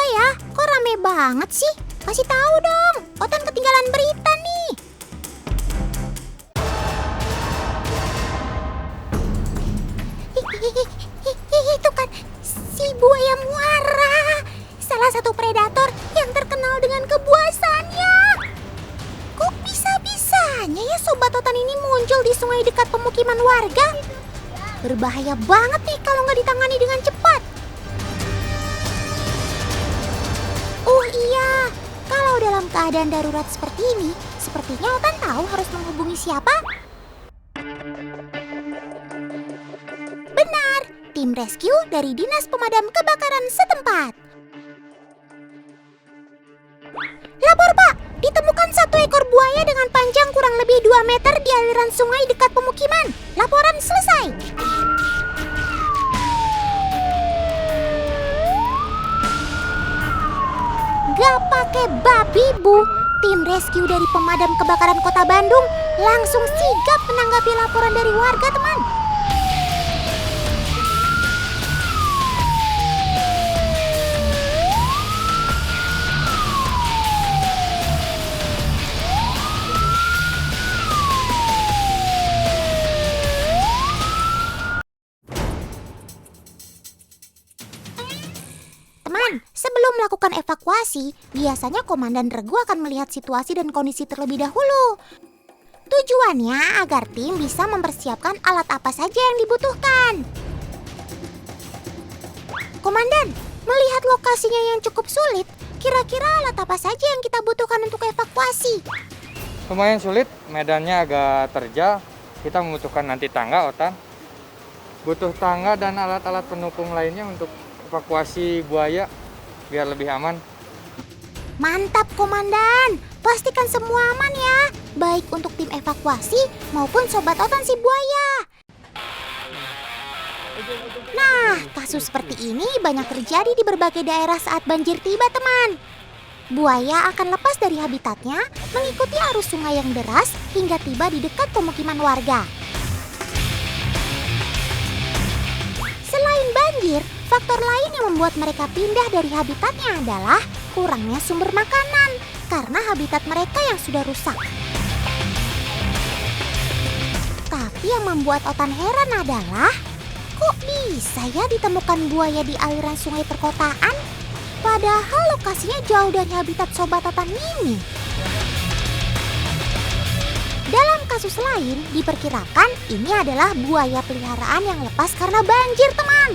buaya? Kok rame banget sih? Kasih tahu dong, Otan ketinggalan berita nih. Itu kan si buaya muara, salah satu predator yang terkenal dengan kebuasannya. Kok bisa-bisanya ya Sobat Otan ini muncul di sungai dekat pemukiman warga? Berbahaya banget nih kalau nggak ditangani dengan cepat. Oh iya, kalau dalam keadaan darurat seperti ini, sepertinya Otan tahu harus menghubungi siapa? Benar, tim rescue dari Dinas Pemadam Kebakaran setempat. Lapor Pak, ditemukan satu ekor buaya dengan panjang kurang lebih 2 meter di aliran sungai dekat pemukiman. Laporan selesai. Gak pakai babi bu, tim rescue dari Pemadam Kebakaran Kota Bandung langsung sigap menanggapi laporan dari warga teman. Sebelum melakukan evakuasi, biasanya Komandan Regu akan melihat situasi dan kondisi terlebih dahulu. Tujuannya agar tim bisa mempersiapkan alat apa saja yang dibutuhkan. Komandan, melihat lokasinya yang cukup sulit, kira-kira alat apa saja yang kita butuhkan untuk evakuasi? Lumayan sulit, medannya agak terjal. Kita membutuhkan nanti tangga, Otan. Butuh tangga dan alat-alat pendukung lainnya untuk evakuasi buaya biar lebih aman. Mantap Komandan, pastikan semua aman ya, baik untuk tim evakuasi maupun Sobat Otan si buaya. Nah, kasus seperti ini banyak terjadi di berbagai daerah saat banjir tiba teman. Buaya akan lepas dari habitatnya, mengikuti arus sungai yang deras hingga tiba di dekat pemukiman warga. Selain banjir, faktor lain yang membuat mereka pindah dari habitatnya adalah kurangnya sumber makanan karena habitat mereka yang sudah rusak. Tapi yang membuat Otan heran adalah, kok bisa ya ditemukan buaya di aliran sungai perkotaan? Padahal lokasinya jauh dari habitat Sobat Otan ini. Dalam kasus lain, diperkirakan ini adalah buaya peliharaan yang lepas karena banjir, teman.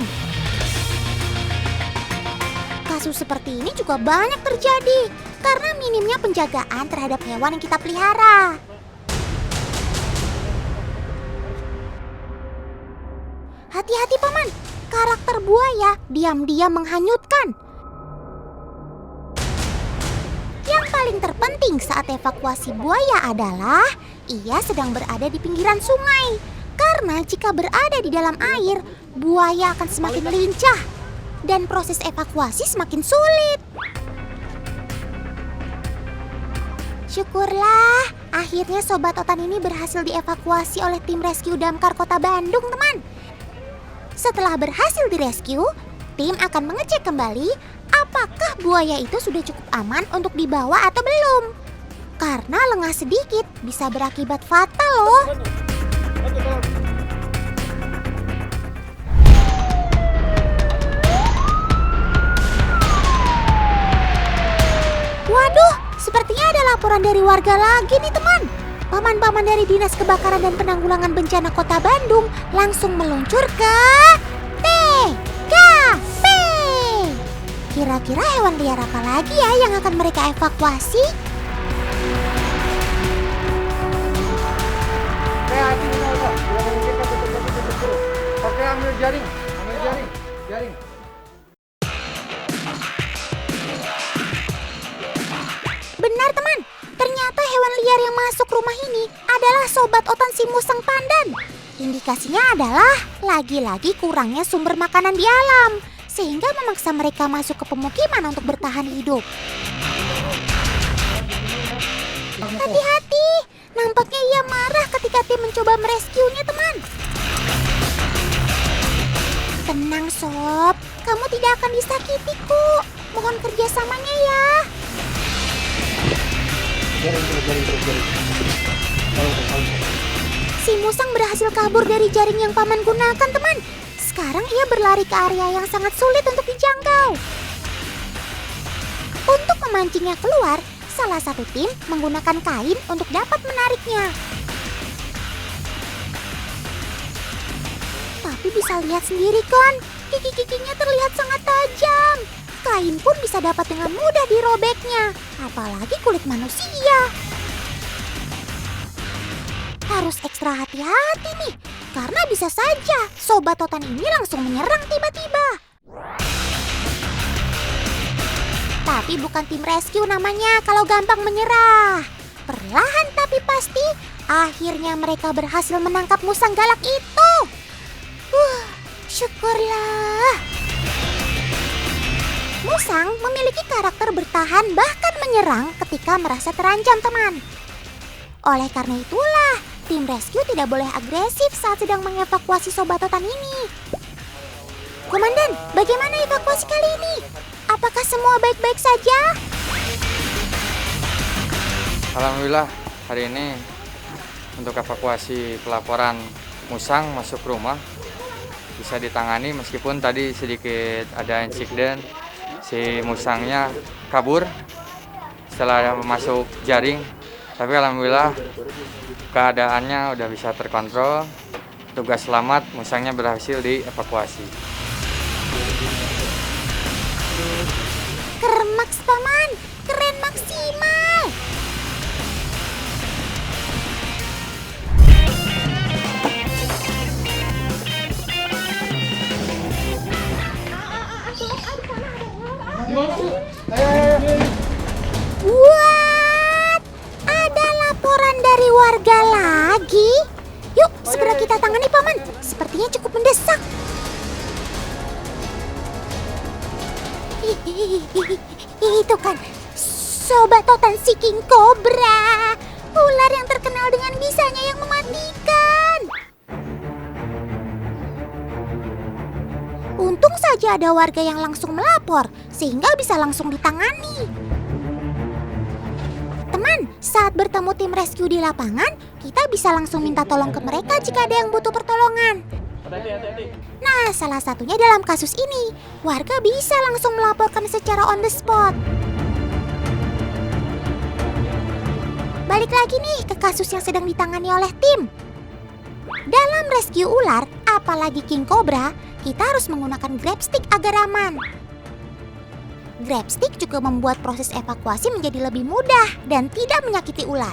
Kasus seperti ini juga banyak terjadi karena minimnya penjagaan terhadap hewan yang kita pelihara. Hati-hati, Paman. Karakter buaya diam-diam menghanyutkan. Yang paling terpenting saat evakuasi buaya adalah ia sedang berada di pinggiran sungai. Karena jika berada di dalam air, buaya akan semakin lincah dan proses evakuasi semakin sulit. Syukurlah, akhirnya Sobat Otan ini berhasil dievakuasi oleh tim rescue Damkar Kota Bandung, teman. Setelah berhasil direscue, tim akan mengecek kembali apakah buaya itu sudah cukup aman untuk dibawa atau belum. Karena lengah sedikit bisa berakibat fatal loh. Waduh, sepertinya ada laporan dari warga lagi nih teman. Paman-paman dari Dinas Kebakaran dan Penanggulangan Bencana Kota Bandung langsung meluncur ke TKP. Kira-kira hewan liar apa lagi ya yang akan mereka evakuasi? Oke, ambil jaring. Benar teman, ternyata hewan liar yang masuk rumah ini adalah Sobat Otan si musang pandan. Indikasinya adalah lagi-lagi kurangnya sumber makanan di alam, sehingga memaksa mereka masuk ke pemukiman untuk bertahan hidup. Hati-hati, nampaknya ia marah ketika tim mencoba merescuenya teman. Tenang Sob, kamu tidak akan disakiti kok. Mohon kerjasamanya ya. Si musang berhasil kabur dari jaring yang paman gunakan, teman. Sekarang ia berlari ke area yang sangat sulit untuk dijangkau. Untuk memancingnya keluar, salah satu tim menggunakan kain untuk dapat menariknya. Tapi bisa lihat sendiri kan, gigi-giginya terlihat sangat tajam. Kain pun bisa dapat dengan mudah dirobeknya, apalagi kulit manusia. Harus ekstra hati-hati nih, karena bisa saja sobat totan ini langsung menyerang tiba-tiba. Tapi bukan tim rescue namanya kalau gampang menyerah. Perlahan tapi pasti, akhirnya mereka berhasil menangkap musang galak itu. Syukurlah. Musang memiliki karakter bertahan bahkan menyerang ketika merasa terancam, teman. Oleh karena itulah, tim rescue tidak boleh agresif saat sedang mengevakuasi sobat totan ini. Komandan, bagaimana evakuasi kali ini? Apakah semua baik-baik saja? Alhamdulillah, hari ini untuk evakuasi pelaporan musang masuk rumah bisa ditangani meskipun tadi sedikit ada insiden si musangnya kabur setelah masuk jaring, tapi alhamdulillah keadaannya udah bisa terkontrol. Tugas selamat musangnya berhasil dievakuasi. Kermaks paman, keren maksimal. What? Ada laporan dari warga lagi? Yuk, segera kita tangani paman. Sepertinya cukup mendesak. Itu kan sobat totan si King Cobra, ular yang terkenal dengan bisanya yang mematikan. Untung saja ada warga yang langsung melapor sehingga bisa langsung ditangani. Teman, saat bertemu tim rescue di lapangan, kita bisa langsung minta tolong ke mereka jika ada yang butuh pertolongan. Nah, salah satunya dalam kasus ini, warga bisa langsung melaporkan secara on the spot. Balik lagi nih ke kasus yang sedang ditangani oleh tim. Dalam rescue ular, apalagi King Cobra, kita harus menggunakan grab stick agar aman. Grab stick juga membuat proses evakuasi menjadi lebih mudah dan tidak menyakiti ular.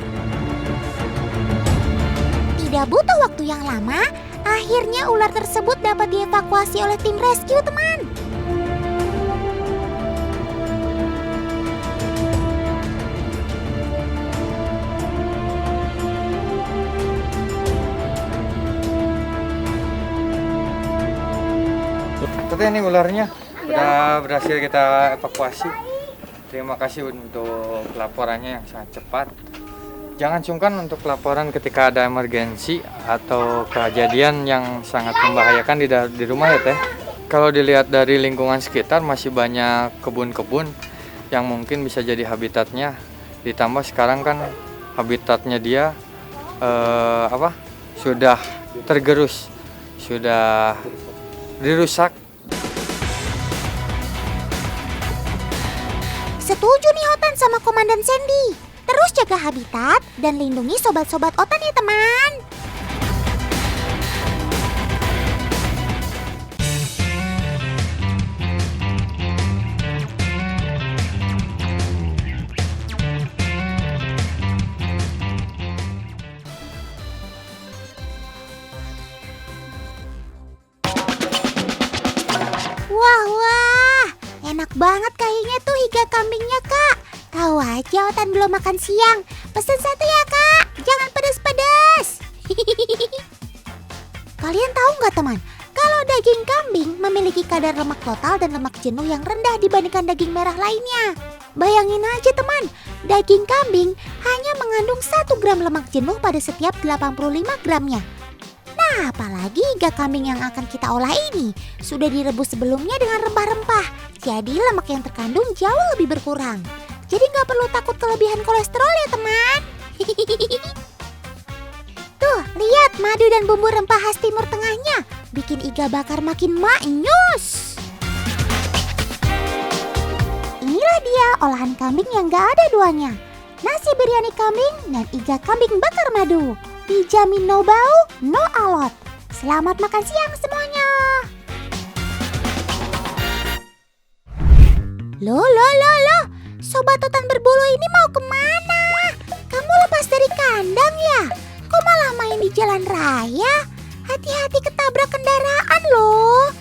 Tidak butuh waktu yang lama, akhirnya ular tersebut dapat dievakuasi oleh tim rescue, teman. Ternyata ini ularnya udah berhasil kita evakuasi. Terima kasih untuk laporannya yang sangat cepat. Jangan sungkan untuk laporan ketika ada emergensi atau kejadian yang sangat membahayakan di rumah ya teh. Kalau dilihat dari lingkungan sekitar masih banyak kebun-kebun yang mungkin bisa jadi habitatnya. Ditambah sekarang kan habitatnya dia sudah tergerus, sudah dirusak. Setuju nih Otan sama Komandan Sandy. Terus jaga habitat dan lindungi sobat-sobat Otan ya teman. Wah, enak banget kayaknya tuh iga kambingnya kak. Tahu aja Otan belum makan siang. Pesan satu ya kak, jangan pedas-pedas. Kalian tahu nggak teman, kalau daging kambing memiliki kadar lemak total dan lemak jenuh yang rendah dibandingkan daging merah lainnya. Bayangin aja teman, daging kambing hanya mengandung 1 gram lemak jenuh pada setiap 85 gramnya. Nah, apalagi iga kambing yang akan kita olah ini sudah direbus sebelumnya dengan rempah-rempah. Jadi lemak yang terkandung jauh lebih berkurang. Jadi nggak perlu takut kelebihan kolesterol ya teman. Tuh, lihat madu dan bumbu rempah khas Timur Tengahnya. Bikin iga bakar makin maknyus. Inilah dia olahan kambing yang gak ada duanya. Nasi biryani kambing dan iga kambing bakar madu. Dijamin no bau, no alot. Selamat makan siang semuanya. Loh. Sobat Otan berbulu ini mau kemana? Kamu lepas dari kandang ya? Kok malah main di jalan raya? Hati-hati ketabrak kendaraan loh.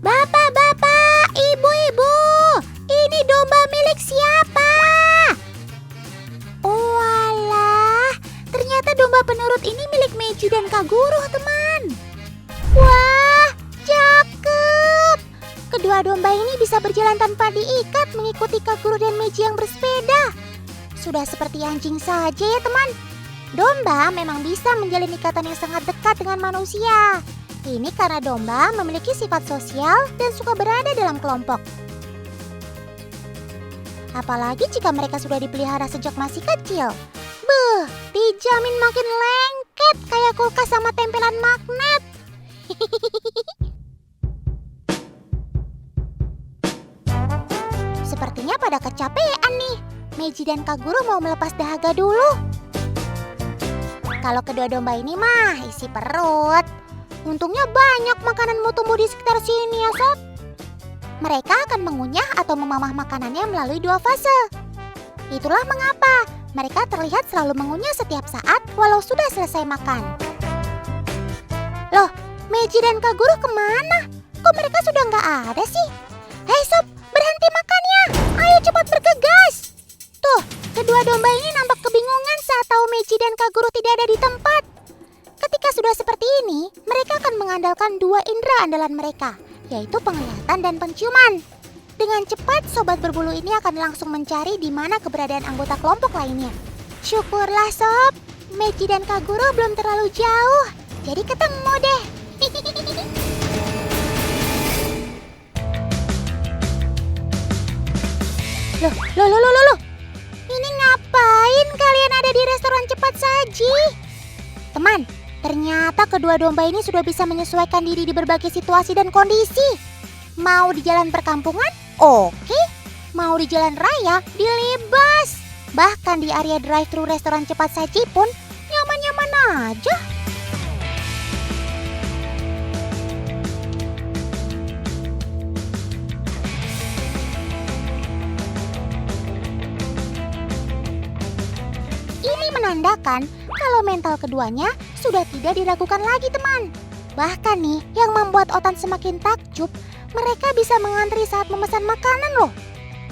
Bapak, ibu-ibu, ini domba milik siapa? Oh alah, ternyata domba penurut ini milik Meiji dan Kak Guru, teman. Wah, cakep. Kedua domba ini bisa berjalan tanpa diikat mengikuti Kak Guru dan Meiji yang bersepeda. Sudah seperti anjing saja ya teman. Domba memang bisa menjalin ikatan yang sangat dekat dengan manusia. Ini karena domba memiliki sifat sosial dan suka berada dalam kelompok. Apalagi jika mereka sudah dipelihara sejak masih kecil. Beuh, dijamin makin lengket kayak kulkas sama tempelan magnet. Sepertinya pada kecapean nih. Meiji dan Kak Guru mau melepas dahaga dulu. Kalau kedua domba ini mah isi perut. Untungnya banyak makananmu tumbuh di sekitar sini ya sob. Mereka akan mengunyah atau memamah makanannya melalui dua fase. Itulah mengapa mereka terlihat selalu mengunyah setiap saat walau sudah selesai makan. Loh, Meiji dan Kak Guru kemana? Kok mereka sudah nggak ada sih? Hei sob, berhenti makannya. Ayo cepat bergegas. Tuh, kedua domba ini nampak kebingungan saat tahu Meiji dan Kak Guru tidak ada di tempat. Ketika sudah seperti ini, mereka akan mengandalkan dua indera andalan mereka, yaitu penglihatan dan penciuman. Dengan cepat, sobat berbulu ini akan langsung mencari di mana keberadaan anggota kelompok lainnya. Syukurlah sob, Meiji dan Kak Guru belum terlalu jauh, jadi ketemu deh. Loh. Ini ngapain kalian ada di restoran cepat saji? Teman, ternyata kedua domba ini sudah bisa menyesuaikan diri di berbagai situasi dan kondisi. Mau di jalan perkampungan? Oke. Mau di jalan raya? Dilibas. Bahkan di area drive-thru restoran cepat saji pun nyaman-nyaman aja. Menandakan kalau mental keduanya sudah tidak diragukan lagi teman. Bahkan nih yang membuat Otan semakin takjub, mereka bisa mengantri saat memesan makanan loh.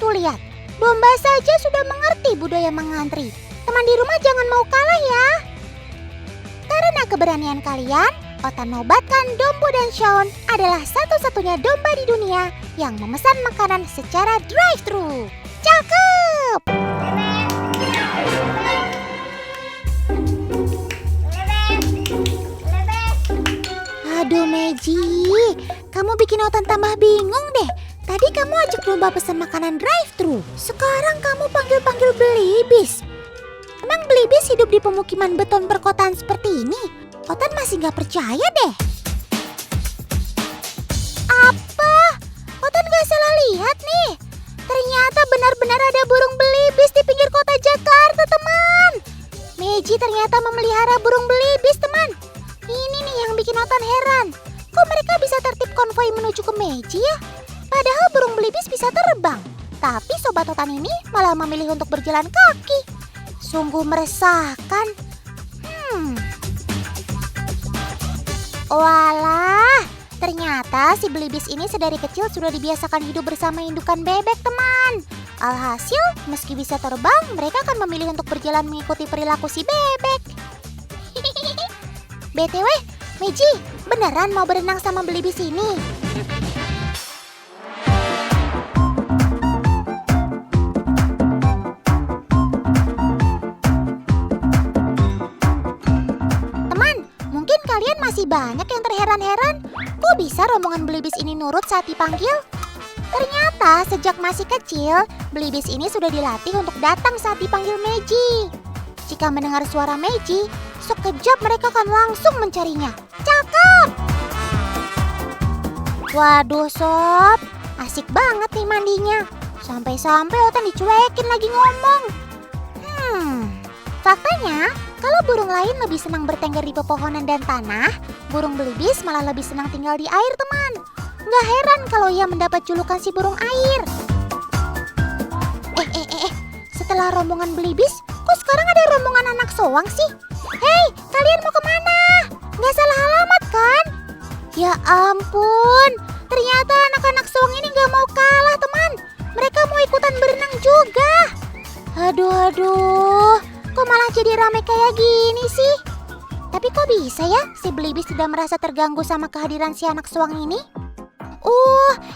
Tuh lihat, domba saja sudah mengerti budaya mengantri. Teman di rumah jangan mau kalah ya. Karena keberanian kalian, Otan nobatkan Dombo dan Shaun adalah satu-satunya domba di dunia yang memesan makanan secara drive-thru. Cakep! Aduh Meiji, kamu bikin Otan tambah bingung deh. Tadi kamu ajak domba pesan makanan drive-thru. Sekarang kamu panggil-panggil Belibis. Emang Belibis hidup di pemukiman beton perkotaan seperti ini? Otan masih gak percaya deh. Apa? Otan gak salah lihat nih. Ternyata benar-benar ada burung Belibis di pinggir kota Jakarta teman. Meiji ternyata memelihara burung Belibis teman. Ini nih yang bikin Otan heran. Kok mereka bisa tertib konvoi menuju ke Meiji ya? Padahal burung Belibis bisa terbang. Tapi sobat Otan ini malah memilih untuk berjalan kaki. Sungguh meresahkan. Walah, ternyata si Belibis ini sedari kecil sudah dibiasakan hidup bersama indukan bebek teman. Alhasil, meski bisa terbang, mereka akan memilih untuk berjalan mengikuti perilaku si bebek. BTW, Meiji, beneran mau berenang sama Belibis ini? Teman, mungkin kalian masih banyak yang terheran-heran. Kok bisa rombongan Belibis ini nurut saat dipanggil? Ternyata sejak masih kecil, Belibis ini sudah dilatih untuk datang saat dipanggil Meiji. Jika mendengar suara Meiji, sekejap mereka akan langsung mencarinya. Cakep! Waduh sob, asik banget nih mandinya. Sampai-sampai Otan dicuekin lagi ngomong. Faktanya, kalau burung lain lebih senang bertengger di pepohonan dan tanah, burung Belibis malah lebih senang tinggal di air, teman. Nggak heran kalau ia mendapat julukan si burung air. Setelah rombongan Belibis, kok sekarang ada rombongan anak soang sih? Hei, kalian mau kemana? Nggak salah alamat kan? Ya ampun, ternyata anak-anak soang ini nggak mau kalah, teman. Mereka mau ikutan berenang juga. Aduh, kok malah jadi rame kayak gini sih? Tapi kok bisa ya si Belibis tidak merasa terganggu sama kehadiran si anak soang ini?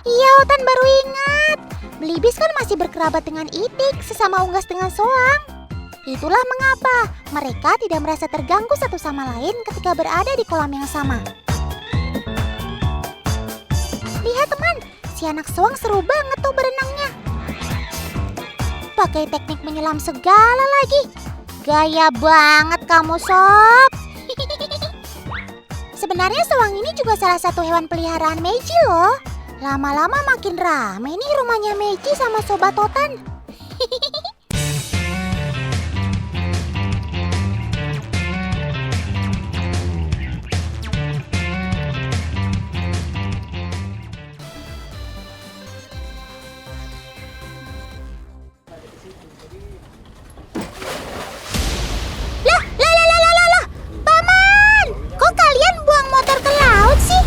Iya, Otan baru ingat. Belibis kan masih berkerabat dengan itik, sesama unggas dengan soang. Itulah mengapa mereka tidak merasa terganggu satu sama lain ketika berada di kolam yang sama. Lihat teman, si anak soang seru banget tuh berenangnya. Pakai teknik menyelam segala lagi. Gaya banget kamu sob. Sebenarnya soang ini juga salah satu hewan peliharaan Meiji loh. Lama-lama makin rame nih rumahnya Meiji sama Sobat Otan. Lah, Paman! Kok kalian buang motor ke laut sih?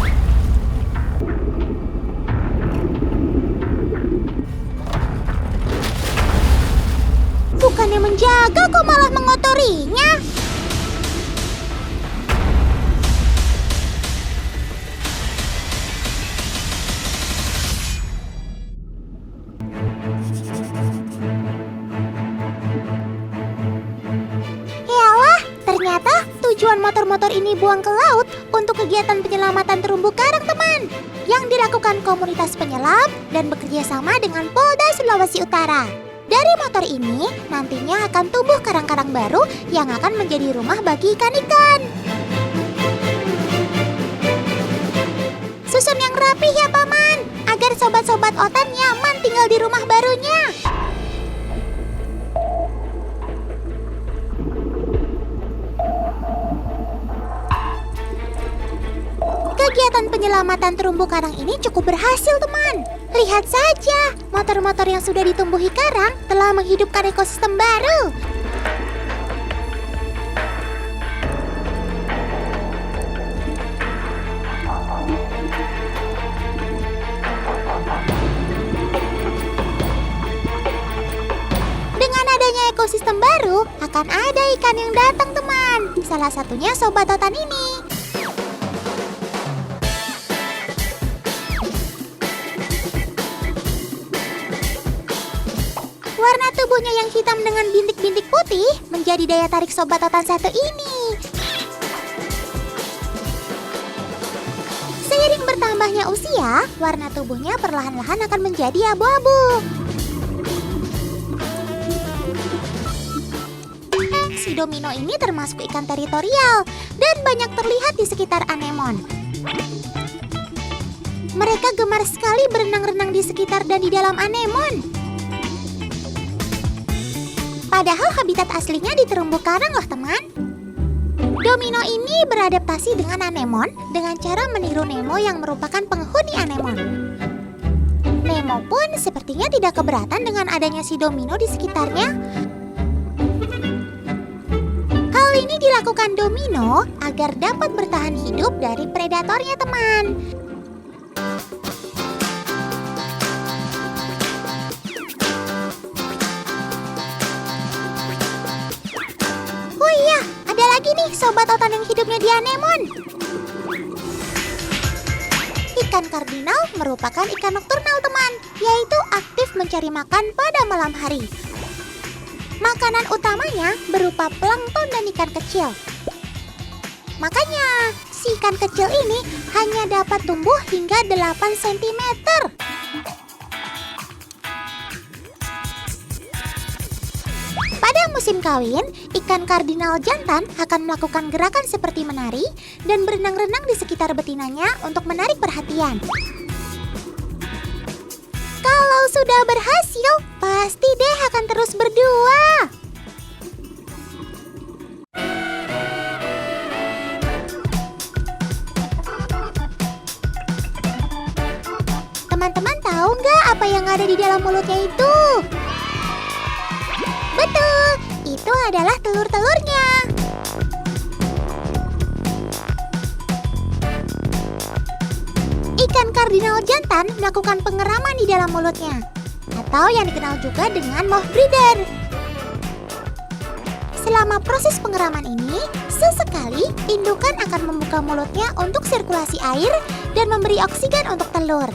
Bukannya menjaga, kok malah mengotorinya? Yalah, ternyata tujuan motor-motor ini buang ke laut untuk kegiatan penyelamatan terumbu karang, teman. Yang dilakukan komunitas penyelam dan bekerja sama dengan Polda Sulawesi Utara. Dari motor ini, nantinya akan tumbuh karang-karang baru yang akan menjadi rumah bagi ikan-ikan. Susun yang rapih ya, Paman, agar sobat-sobat Otan nyaman tinggal di rumah barunya. Kegiatan penyelamatan terumbu karang ini cukup berhasil, teman. Lihat saja, motor-motor yang sudah ditumbuhi karang telah menghidupkan ekosistem baru. Dengan adanya ekosistem baru, akan ada ikan yang datang, teman. Salah satunya Sobat Otan ini. Warna tubuhnya yang hitam dengan bintik-bintik putih menjadi daya tarik Sobat Otan satu ini. Seiring bertambahnya usia, warna tubuhnya perlahan-lahan akan menjadi abu-abu. Si Domino ini termasuk ikan teritorial dan banyak terlihat di sekitar anemon. Mereka gemar sekali berenang-renang di sekitar dan di dalam anemon. Padahal habitat aslinya di terumbu karang loh, teman. Domino ini beradaptasi dengan anemon dengan cara meniru Nemo yang merupakan penghuni anemon. Nemo pun sepertinya tidak keberatan dengan adanya si Domino di sekitarnya. Hal ini dilakukan Domino agar dapat bertahan hidup dari predatornya, teman. Lagi nih Sobat Otan yang hidupnya di anemon. Ikan kardinal merupakan ikan nokturnal, teman, yaitu aktif mencari makan pada malam hari. Makanan utamanya berupa plankton dan ikan kecil. Makanya, si ikan kecil ini hanya dapat tumbuh hingga 8 cm. Pada musim kawin, ikan kardinal jantan akan melakukan gerakan seperti menari dan berenang-renang di sekitar betinanya untuk menarik perhatian. Kalau sudah berhasil, pasti deh akan terus berdua. Teman-teman tahu nggak apa yang ada di dalam mulutnya itu? Betul, itu adalah telur-telurnya. Ikan kardinal jantan melakukan pengeraman di dalam mulutnya, atau yang dikenal juga dengan mouth breather. Selama proses pengeraman ini, sesekali indukan akan membuka mulutnya untuk sirkulasi air dan memberi oksigen untuk telur.